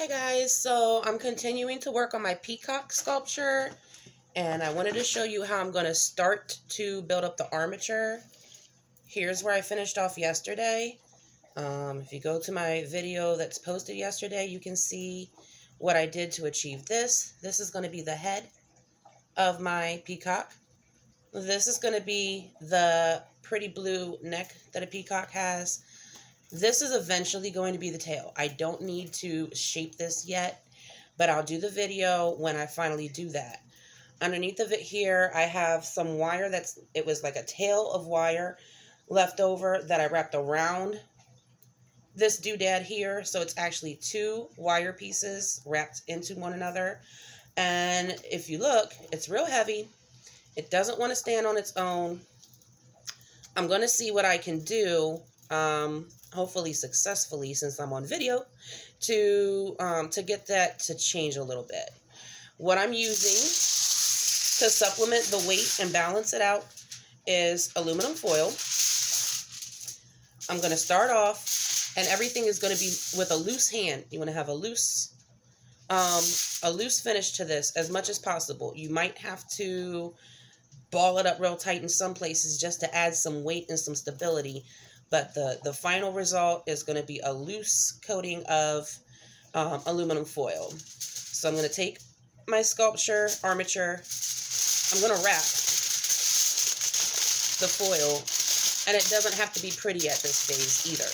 Hey guys, so I'm continuing to work on my peacock sculpture, and I wanted to show you how I'm going to start to build up the armature. Here's where I finished off yesterday. If you go to my video that's posted yesterday, you can see what I did to achieve this. This is going to be the head of my peacock. This is going to be the pretty blue neck that a peacock has. This is eventually going to be the tail. I don't need to shape this yet, but I'll do the video when I finally do that. Underneath of it here, I have some wire it was like a tail of wire left over that I wrapped around this doodad here. So it's actually two wire pieces wrapped into one another. And if you look, it's real heavy. It doesn't want to stand on its own. I'm going to see what I can do, hopefully successfully since I'm on video, to get that to change a little bit. What I'm using to supplement the weight and balance it out is aluminum foil. I'm going to start off, and everything is going to be with a loose hand. You want to have a loose finish to this as much as possible. You might have to ball it up real tight in some places just to add some weight and some stability. But the final result is going to be a loose coating of aluminum foil. So I'm going to take my sculpture, armature. I'm going to wrap the foil. And it doesn't have to be pretty at this phase either.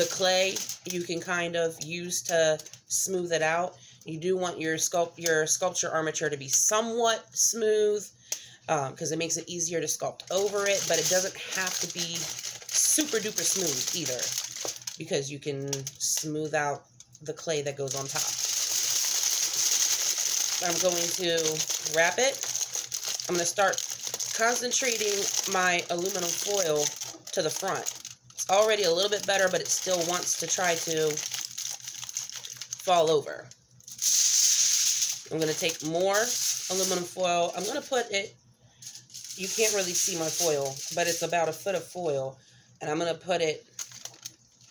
The clay you can kind of use to smooth it out. You do want your sculpture armature to be somewhat smooth because it makes it easier to sculpt over it, but it doesn't have to be super duper smooth either because you can smooth out the clay that goes on top. I'm going to wrap it. I'm going to start concentrating my aluminum foil to the front. It's already a little bit better, but it still wants to try to fall over. I'm going to take more aluminum foil. I'm going to put it, you can't really see my foil, but it's about a foot of foil. And I'm going to put it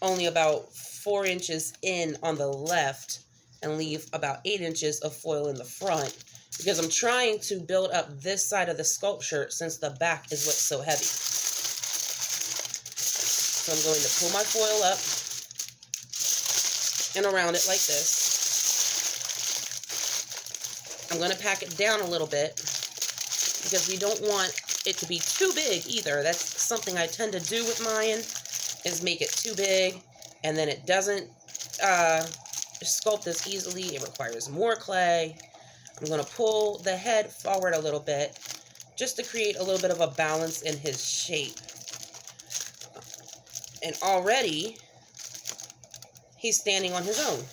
only about 4 inches in on the left and leave about 8 inches of foil in the front because I'm trying to build up this side of the sculpture since the back is what's so heavy. So I'm going to pull my foil up and around it like this. I'm going to pack it down a little bit because we don't want it to be too big either. That's something I tend to do with mine, is make it too big, and then it doesn't sculpt as easily. It requires more clay. I'm going to pull the head forward a little bit just to create a little bit of a balance in his shape. And already, he's standing on his own.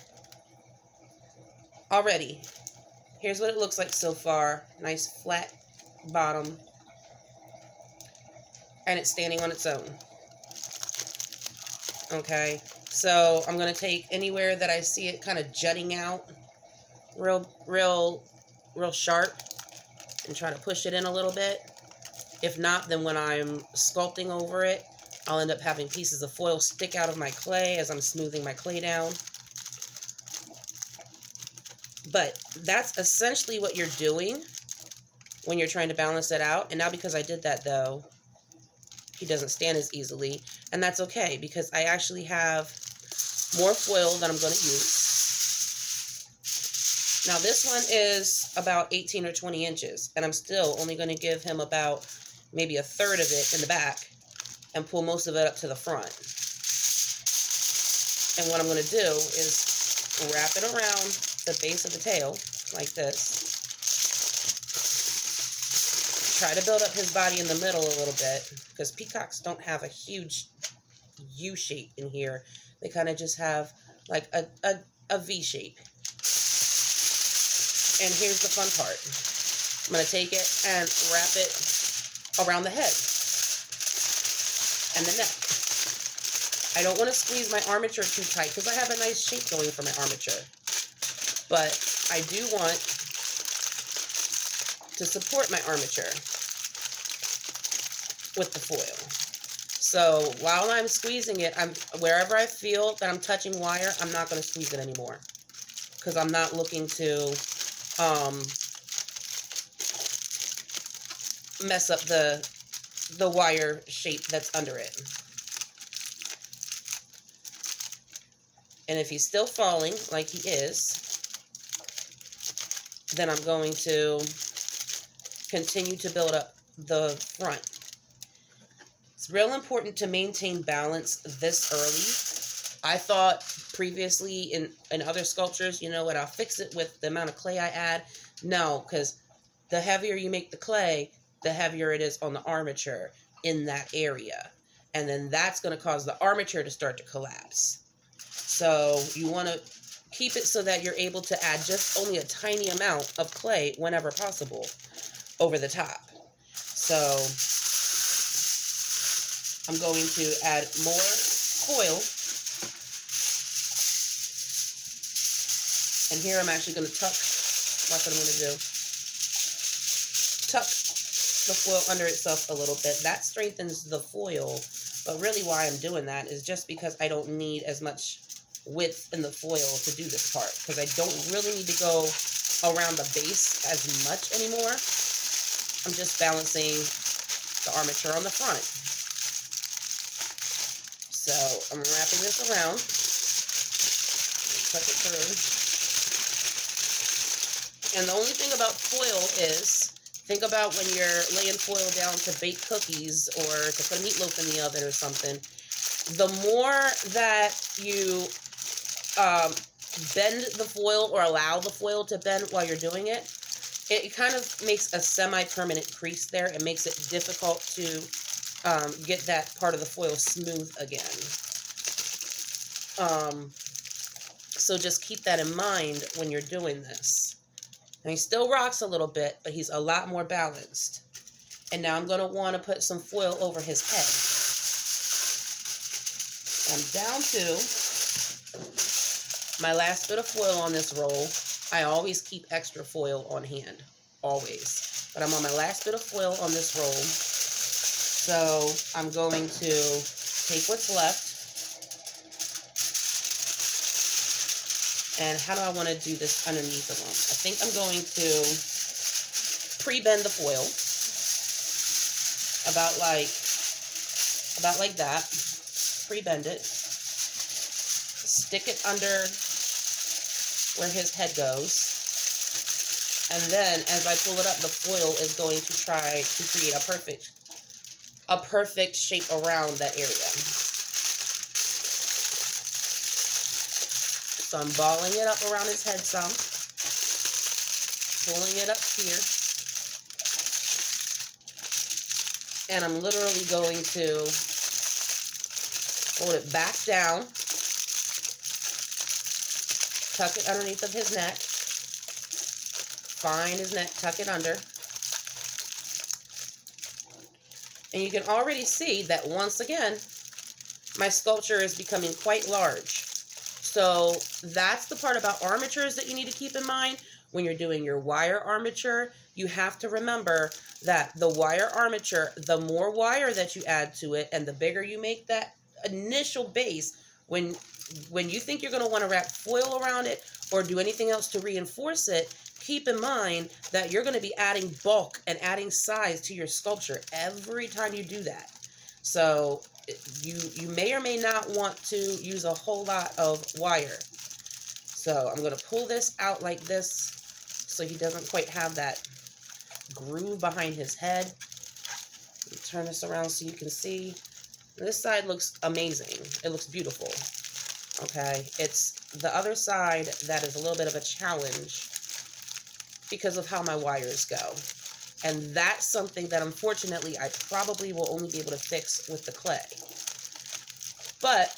Already. Here's what it looks like so far. Nice flat bottom. And it's standing on its own. Okay. So I'm going to take anywhere that I see it kind of jutting out real sharp and try to push it in a little bit. If not, then when I'm sculpting over it, I'll end up having pieces of foil stick out of my clay as I'm smoothing my clay down. But that's essentially what you're doing when you're trying to balance it out. And now because I did that, though, he doesn't stand as easily. And that's okay because I actually have more foil that I'm going to use. Now this one is about 18 or 20 inches. And I'm still only going to give him about maybe a third of it in the back and pull most of it up to the front. And what I'm going to do is wrap it around the base of the tail like this. Try to build up his body in the middle a little bit because peacocks don't have a huge U shape in here. They kind of just have like a V shape. And here's the fun part. I'm going to take it and wrap it around the head and the neck. I don't want to squeeze my armature too tight because I have a nice shape going for my armature. But I do want to support my armature with the foil. So while I'm squeezing it, wherever I feel that I'm touching wire, I'm not going to squeeze it anymore, because I'm not looking to mess up the wire shape that's under it. And if he's still falling like he is, then I'm going to continue to build up the front. It's real important to maintain balance this early. I thought previously in other sculptures, you know what, I'll fix it with the amount of clay I add. No, because the heavier you make the clay, the heavier it is on the armature in that area. And then that's going to cause the armature to start to collapse. So you want to keep it so that you're able to add just only a tiny amount of clay whenever possible over the top. So I'm going to add more foil. And here I'm actually going to tuck, that's what I'm going to do. Tuck the foil under itself a little bit. That strengthens the foil, but really why I'm doing that is just because I don't need as much width in the foil to do this part, because I don't really need to go around the base as much anymore. I'm just balancing the armature on the front. So I'm wrapping this around, tuck it through. And the only thing about foil is, think about when you're laying foil down to bake cookies or to put a meatloaf in the oven or something. The more that you bend the foil or allow the foil to bend while you're doing it, it kind of makes a semi-permanent crease there. It makes it difficult to get that part of the foil smooth again. So just keep that in mind when you're doing this. Now he still rocks a little bit, but he's a lot more balanced. And now I'm going to want to put some foil over his head. I'm down to my last bit of foil on this roll. I always keep extra foil on hand, always. But I'm on my last bit of foil on this roll. So I'm going to take what's left. And how do I want to do this underneath of them? I think I'm going to pre-bend the foil about like that. Pre-bend it. Stick it under where his head goes. And then as I pull it up, the foil is going to try to create a perfect shape around that area. So I'm balling it up around his head some, pulling it up here, and I'm literally going to hold it back down, tuck it underneath of his neck, find his neck, tuck it under, and you can already see that once again, my sculpture is becoming quite large. So that's the part about armatures that you need to keep in mind. When you're doing your wire armature, you have to remember that the wire armature, the more wire that you add to it and the bigger you make that initial base, when you think you're going to want to wrap foil around it or do anything else to reinforce it, keep in mind that you're going to be adding bulk and adding size to your sculpture every time you do that. So you may or may not want to use a whole lot of wire. So I'm going to pull this out like this so he doesn't quite have that groove behind his head. Turn this around so you can see. This side looks amazing. It looks beautiful. Okay, it's the other side that is a little bit of a challenge because of how my wires go. And that's something that unfortunately I probably will only be able to fix with the clay. But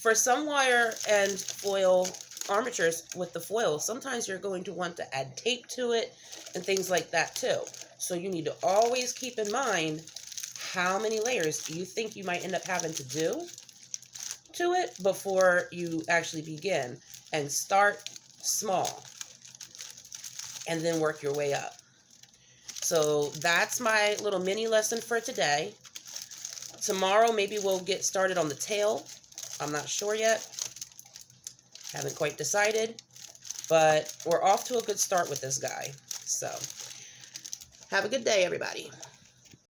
for some wire and foil armatures with the foil, sometimes you're going to want to add tape to it and things like that too. So you need to always keep in mind how many layers you think you might end up having to do to it before you actually begin, and start small and then work your way up. So that's my little mini lesson for today. Tomorrow, maybe we'll get started on the tail. I'm not sure yet. Haven't quite decided. But we're off to a good start with this guy. So, have a good day, everybody.